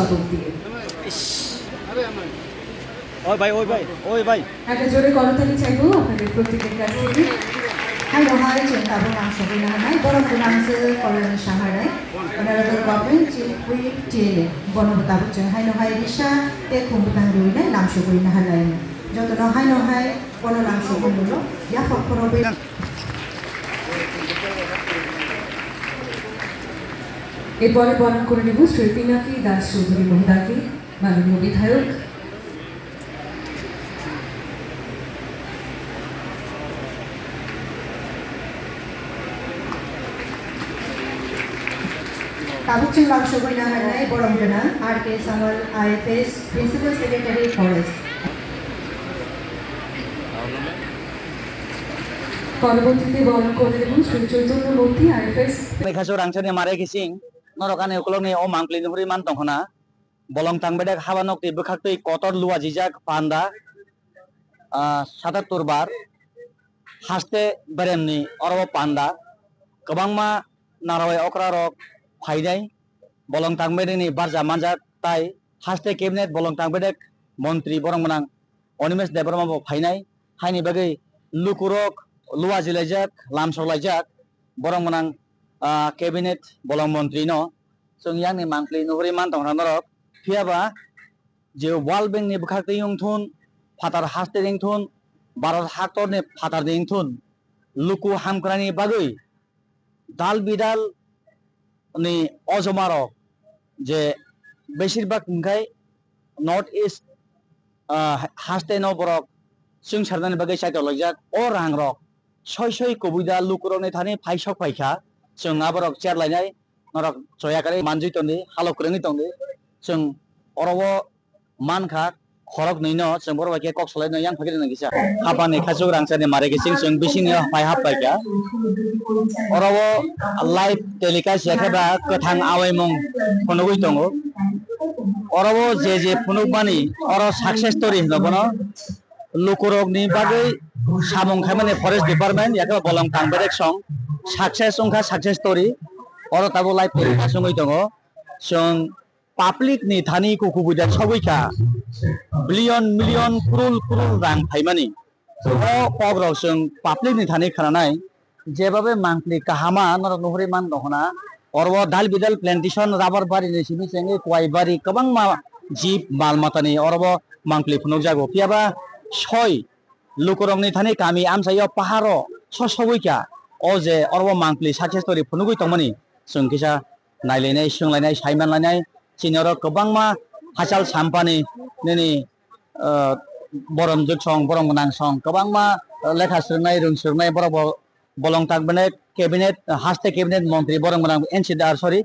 পুষ্পাবক দিয়ে। ওই ভাই ওই ভাই ওই ভাই একটা জোরে করতালি চাইবো আপনাদের প্রত্যেকের কাছ থেকে। Hai lo hai chuyện tạo công năng số bình này có công năng sư còn là sáng hai đấy còn là được bảo vệ chỉ quy chế này còn là tạo chuyện hai lo hai đi xa để cùng tăng rồi đấy làm số bình này này cho tụi nó hai còn là làm số bình đó giá phật còn bên এরপরে বর্ণনা করে নেব শ্রী পিনাকি দাস চৌধুরী মহিলাকে মাননীয় বিধায়ক। Kabuching Langshogoy na hanay Borongana, R.K. Samuel IFS, Principal Secretary Forest. পরবর্তীতে বর্ণনা করে দেব শ্রী চৈতন্য মূর্তি IFS মেঘাচর আংসানি মারে গেছিং নরকানে উকলনি ও মাংকলি নুরি মান তখনা বলং তাংবেদক হাবানক তি বখাকতই কতর লুয়া জিজাক পান্ডা 77 বার হাসতে বেরেননি অরব পান্ডা গোबांमा नाराय अक्रारक फायनाय बलं तांबेदनि बारजा मानजाक ताय हासते केबिनेट बलं तांबेदक मन्त्री बरंमनां अनिमेश देबरमाबो फायनाय हायनि बागै लुकुरक लुवा जिलायजाक लामसलायजाक बरंमनां केबिनेट बलं मन्त्री न जों यांनि मांकलि नुहुरि मान दंना नरक फियाबा जे वाल बेंकनि बखाकतै यंथुन फातार हासते रिंथुन भारत हाक्टरनि फातार रिंथुन लुकु हामक्रानि बागै दाल बिदाल नि अजमारो जे बेसिरभाग ओंखाय नर्थ इस्ट हासते न बरक जों सारनानि बागै साइटआव लायजाक अ रां रक सय कबुइदा लुकुरनि थानि फाइसक फाइखा जों आबरक चेयार लायनाय नरक जयाकारि मानजुइतनि हालौक्रेनि दंनि जों अरबो मानखा खरक नैनो जों बर बायके कक सलायनो यां फागिरि नगिसा हाबानि खाजु रांसानि मारे गेसिं जों बिसिनि फाइ हाबबायका अरबो लाइभ टेलिकास्ट याखेबा कथां आवायमुं फनुगै दङ अरबो जे फनुगमानि अर सक्सेस स्टोरी होनबनो लुकुरकनि बागै सामुं खामानि फरेस्ट डिपार्टमेंट याखे बलं तांबेदक सं सक्सेस अंखा सक्सेस स्टोरी अर ताबो लाइभ टेलिकास्ट सङै दङ जों पाब्लिक नि थानि कुकुबुदा सबैका बिलियन मिलियन क्रुल रां फाइमानि अ पग्राव जों पाब्लिक नि थानि खानाय जेबाबे मांकलि काहामा नर नुहुरि मान दहना अरबो दाल बिदाल प्लान्टेशन राबार बारि नि सिबि सेंगे क्वाइ बारि गोबां मा जिब मालमातानि अरबो मांकलि फुनुक जागो पियाबा सय लुकुरंनि थानि गामि आमसायाव पाहारो सबैका अ जे अरबो मांकलि सक्सेस स्टोरी फुनुगै तंमानि जों किसा नायलायनाय सोंलायनाय सायमानलायनाय सिनियर गोबां मा हासाल साम्पानि नैनि बरम जुग सं बरम गोनां सं गोबां मा लेखा सोंनाय रोंसोरनाय बरबो बलं तांबेदक केबिनेट हासते केबिनेट मन्त्री बरम गोनां एनसिदार सरि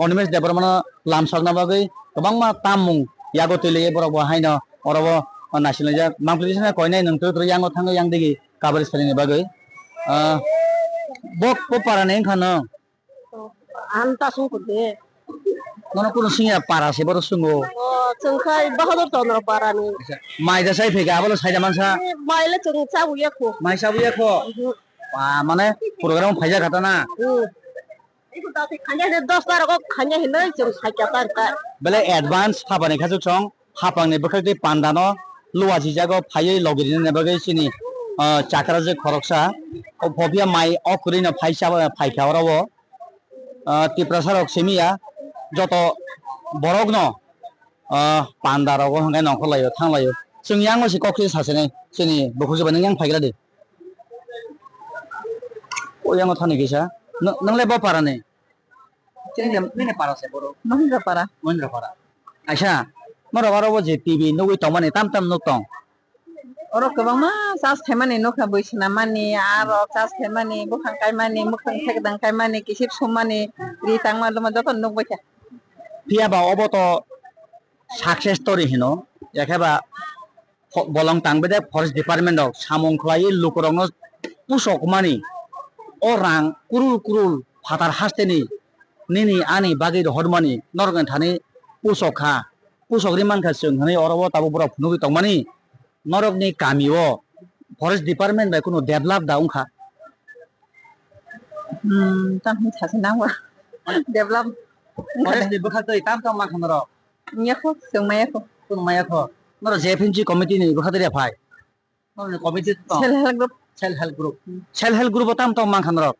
अनिमेश देबरमानो लामसारना बागै गोबां मा तामुं यागोतले बरबो हायनो अरबो नासिलजा मांकलिसना कयनाय नंतो यांगो थाङो yang दिगि काबारि सलिनि बागै बक पपाराने खानो anta sungkude नों कुनो सिंया पारासे बर सुंगो cengkai bahadur tonor parani माइदा साइ फेगा आबो साइदा मानसा maile cengca uya ko माइसा बुया खो माने प्रोग्राम फाइजा खाताना iku tadi khanya de 10 tar ko khanya hinai jeng sakya tar ta बेले एडवांस हाबानि खाजु सं हापांनि बखै पान्दानो लुवा जिजागो फायै लगिरिनि नेबगै सिनि चाकराजे खरकसा ओ फबिया माइ अकुरिनो फाइसा फाइखावरावो तिप्रसारक सेमिया जत बरगनो पान्दारावो हंगाय नखलायो थांलायो जों यांगोसि कक्रि सासेनै सिनि बखुजोबानि yang फाइग्रा दे ओ यांगो थानि गेसा नंले बा पाराने Ini para seboro. mahindra para Mandra para. Aisha, mara waro je TV nugui tomani tam nuk tong. oro kabang ma sas themani nokha boisna mani aro sas themani bukhang kai mani mukhang thekdang kai mani kisip somani ri tangma luma joton nok boisa Pia ba oboto success story hino. Yakeba bolong tangbede forest department of samong khlai lukurong pusok mani. Orang kurul fatar hasteni nini ani bagi hormani norgan thani pusokha pusokri manka sung hani orobo tabu pura phunugi tongmani norogni kamio forest department bai kuno develop da ungkha tam hin thase nangwa develop forest ni bekhaktai tam tam man khamro Nyako sumaya ko. tung maya tho noro jepinchi committee ni bekhaktai phai noro committee to self help group tam tam man khamro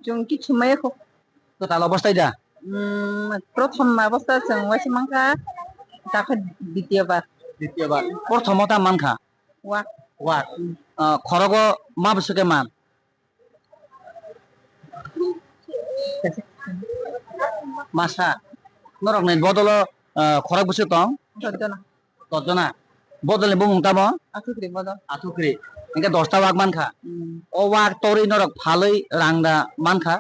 Jung ki sumaya ko. to tal obostai da প্রথম অবস্থা ওয়াসি মাংখা তাকে দ্বিতীয়বার দ্বিতীয়বার প্রথমতা মানখা walk walk খরগ মা বসকে মান মাসা নরক নাই বদল খরগ বসে তং দর্জনা তজনা বদলে বমুং তাম আতুকরি বদল আতুকরি ইনকে 10টা ওয়াক মানখা ও ওয়াক তরি নরক ফালই রাংদা মানখা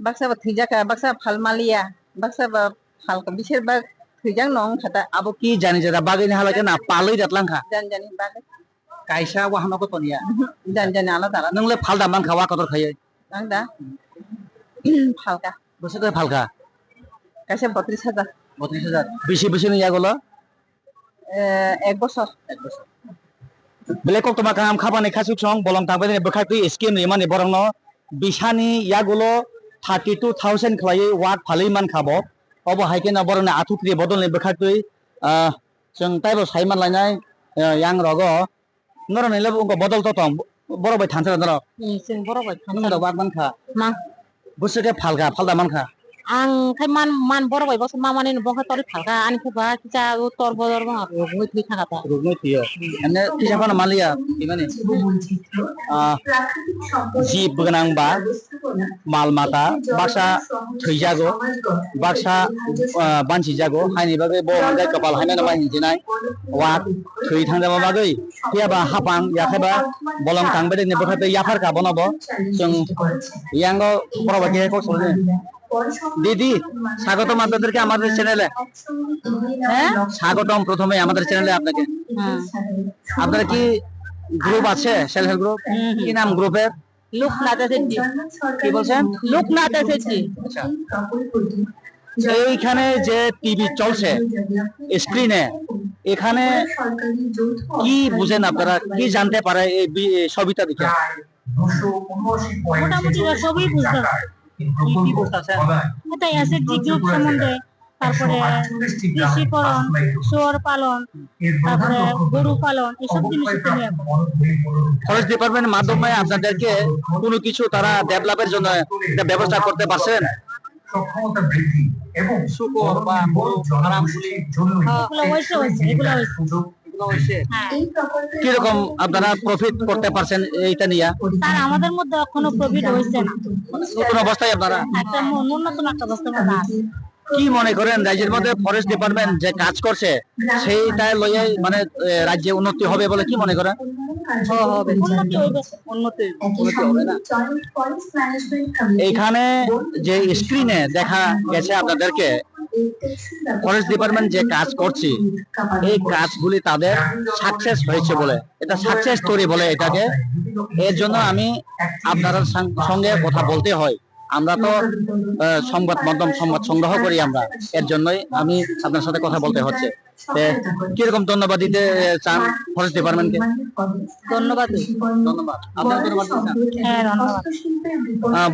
বাক্সা বা থিজাকা বাক্সা ফালমালিয়া বাক্সা বা ফালকা বিশেরভাগ থিজাং নং খাতা abo ki jani jada bagini halake na paloi datlangkha জানি বাগে kaisa wahano ko tonia জানি আলাদা আলাদা nongle falda mankha wa kotor khaye আং দা ফালকা বসে তো ফালকা কাছে 32,000 32,000 বেশি বেশি নিয়া গেল এক বছর bele kok toma kam khabane khasuk song bolong tangbe ne bekhakti scheme ni mane borong no bisani yagulo 32,000 khlai wat phalei man khabo obo haike na borong na athukri bodol ne bekhakti jeng taibo saiman lainai yang rogo noro ne lebo ko bodol to tong boro bai thansra noro जों बर' bye nung da wat man kha मा buseke falda man kha आं खाय मान बर' bye बस मा माने बहा तरि फालका आनि फबा किसा तर बदर बहा गय थि थागाता rugno tiyo ane kisa pana malia imani jib benang ba mal mata baksa theijago baksa bansi jago haini bagai bo ngai kapal haina nama hinjinai wat thei thangdaba bagai kiaba hapang yakhaba bolong tangbe ne bokhate yafar ka bonobo jeng yango porobake ko solne দিদি স্বাগতম আপনাদেরকে আমাদের চ্যানেলে হ্যাঁ স্বাগতম প্রথমে আমাদের চ্যানেলে আপনাকে আপনারা কি গ্রুপ আছে সেলফ হেল্প গ্রুপ কি নাম গ্রুপের লোকনাথ সেটি কি বলছেন লোকনাথ সেটি আচ্ছা এইখানে যে টিভি চলছে স্ক্রিনে এখানে কি বুঝেন আপনারা কি জানতে পারে এই সবিতা দেখে মোটামুটি সবই বুঝতে কি বুঝতেছেন এটা আছে গ্রুপ সম্বন্ধে তারপরে কৃষি পালন শুয়োর পালন তারপরে গরু পালন এসব জিনিস নিয়ে ফরেস্ট ডিপার্টমেন্টের মাধ্যমে আপনাদেরকে কোনো কিছু তারা ডেভেলপের জন্য একটা ব্যবস্থা করতে পারছেন সক্ষমতা বৃদ্ধি এবং শুকর বা গরু ফার্মগুলির জন্য এগুলো হয়েছে হ্যাঁ কিরকম আপনারা প্রফিট করতে পারছেন এইটা নিয়ে তার আমাদের মধ্যে এখনো প্রফিট হয়েছে না নতুন অবস্থায় আপনারা একটা ন্যূনতম একটা অবস্থার মধ্যে আছে কি মনে করেন রাজ্যের মধ্যে ফরেস্ট ডিপার্টমেন্ট যে কাজ করছে সেইটা লইয়ে মানে রাজ্যে উন্নতি হবে বলে কি মনে করেন হবে উন্নতি হইবে উন্নতি হবে না এইখানে যে স্ক্রিনে দেখা গেছে আপনাদেরকে ফরেস্ট ডিপার্টমেন্ট যে কাজ করছে এই কাজগুলি তাদের সাকসেস হয়েছে বলে এটা সাকসেস স্টোরি বলে এটাকে এর জন্য আমি আপনার সঙ্গে কথা বলতে হয় আমরা তো সংবাদ মাধ্যম সংবাদ সংগ্রহ করি আমরা এর জন্যই আমি আপনার সাথে কথা বলতে হচ্ছে কিরকম ধন্যবাদ দিতে চান ফরেস্ট ডিপার্টমেন্টকে ধন্যবাদ ধন্যবাদ আপনার ধন্যবাদ হ্যাঁ ধন্যবাদ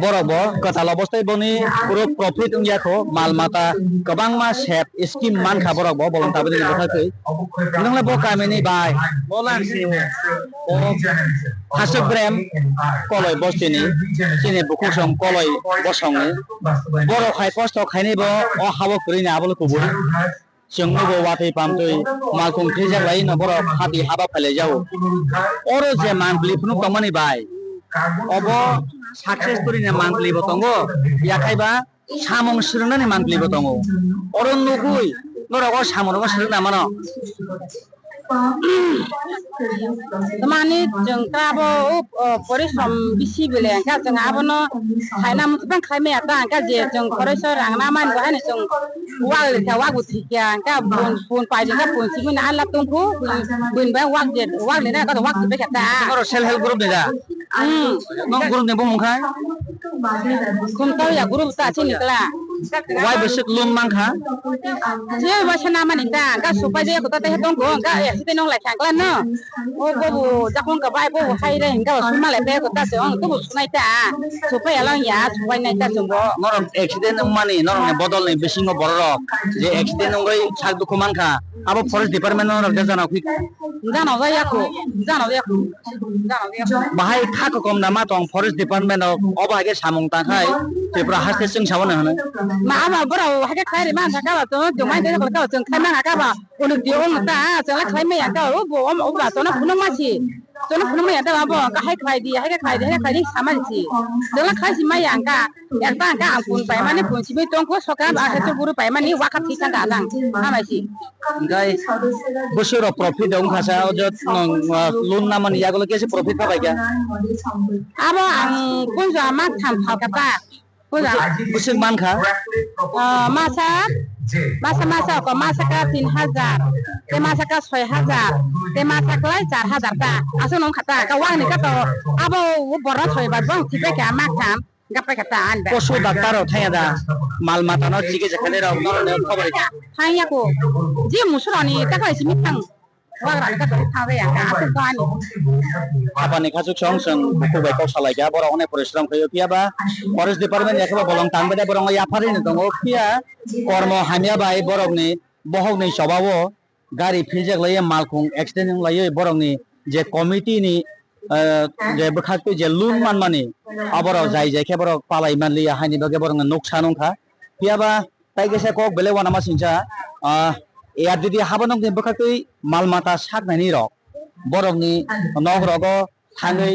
बर'ब गोथाल अबस्थाय बनि पुरो प्रफिट उंयाखौ माल माता गोबां मा सेप स्किम मानखा बर'ब बलं ताबे नि बोथाखै नोंलाय ब गामिनि बाय बलांसि ओ हासुक ब्रेम कलय बस्तिनि सिनि बुकुसं कलय बसंनि बर' खाय कस्त खायनिबो अ हाबो खुरिनि आबल कुबुर जोंनोबो वाथै पामतै मालकुं थैजाबाय न बर' हाबि हाबा फाले जाव अरो जे मानब्लि फुनु कमानि बाय अब साक्सेस स्टोरीनि मान्थलि बतंगो याखायबा सामं सिरनानि मान्थलि बतंगो अरन नुगुय नरगो सामरगो सिरना मानो माने जों काबो परिश्रम बिसि बेले का जों आबनो खायना मुतबां खायमे आता का जे जों फरेसर रांना मान बहाने जों वाल का वागु थिया का बुन पाइजों का बुन सिगुन आला तुंखु बुन बा वाग जे वाग लेना का वाग बे का नरो सेल्फ हेल्प ग्रुप नेजा नं ग्रुप ने बमखाय कुम तो या ग्रुप ता छिनिकला why besok lun mangka je wa sana mani ta ga so pa je ko ta te tong ko ga e si te nong lai khang klan no o bo bu ja khong ka bai bo hai re ga su ma lai te ko ta se ong ko bu su nai ta so pa ya lang ya su bai nai ta jong bo norong accident mani norong ne bodol ne besingo borok je accident ngai sak du mangka abo forest department norong de jana quick ja no ga ya ko bahai kha ko kom nama tong forest department oba ge samung ta khai tripura haste sing sawana hana ma ba bro ha ka khai re ma ta ka ba to jong mai te ko ka jong khai ma ka ba o lu di ong ta jong la khai me ya ka o bo o ba to na phun ma chi to na phun ma ya ta ba bo ka hai khai di sama chi jong la khai si ma ya ka ya ta ka ang phun pai ma ni phun si me tong ko so ka ba ha to guru pai ma ni wa ka thi ta da dang ha ma chi gai bosoro profit dong khasa ojot lun naman yagulo kesi profit pa kya abo ang kun ja ma tham phal ka ta kun ja busik man kha masa ko masa ka 3,000 te masa ka 6,000 te masa ka 4,000 ta aso nong khata ka wang ni ka to abo borra thoi ba bang ti pe ka ma tham ga pe ka ta an ba posu daktar thaya da mal mata no chike jakhane ra no ne khabar hai ya ko ji musro ni ta ka si mi thang wa ra ka to tha ve ya ka aso ka ni apani khasuk song song buku bai kau salai ga bora one porishram khayo pia ba forest department ekaba bolong tangbe da borong ya phari ni tongo pia kormo hamia bai borong ni bohog ni sobabo gari philjak lai malkhung accident lai borong ni je committee ni je bkhaktu je lun man mani aboro jai jai ke borok palai manli haini bage borong noksa nongkha pia ba tai gese kok bele wana ma sincha ya didi habanong ni bkhaktu mal mata sak nani rok borong ni nogrogo thangai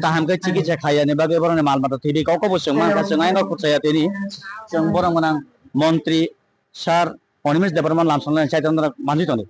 taham ke chikitsa khaya ni bage borong ni mal mata thidi kok ko busung ma ka sungai no kutsaya tini jong borong manang মন্ত্রী sir Animesh Debbarman লামসংলান চাইতন্দ্র মানজিতনি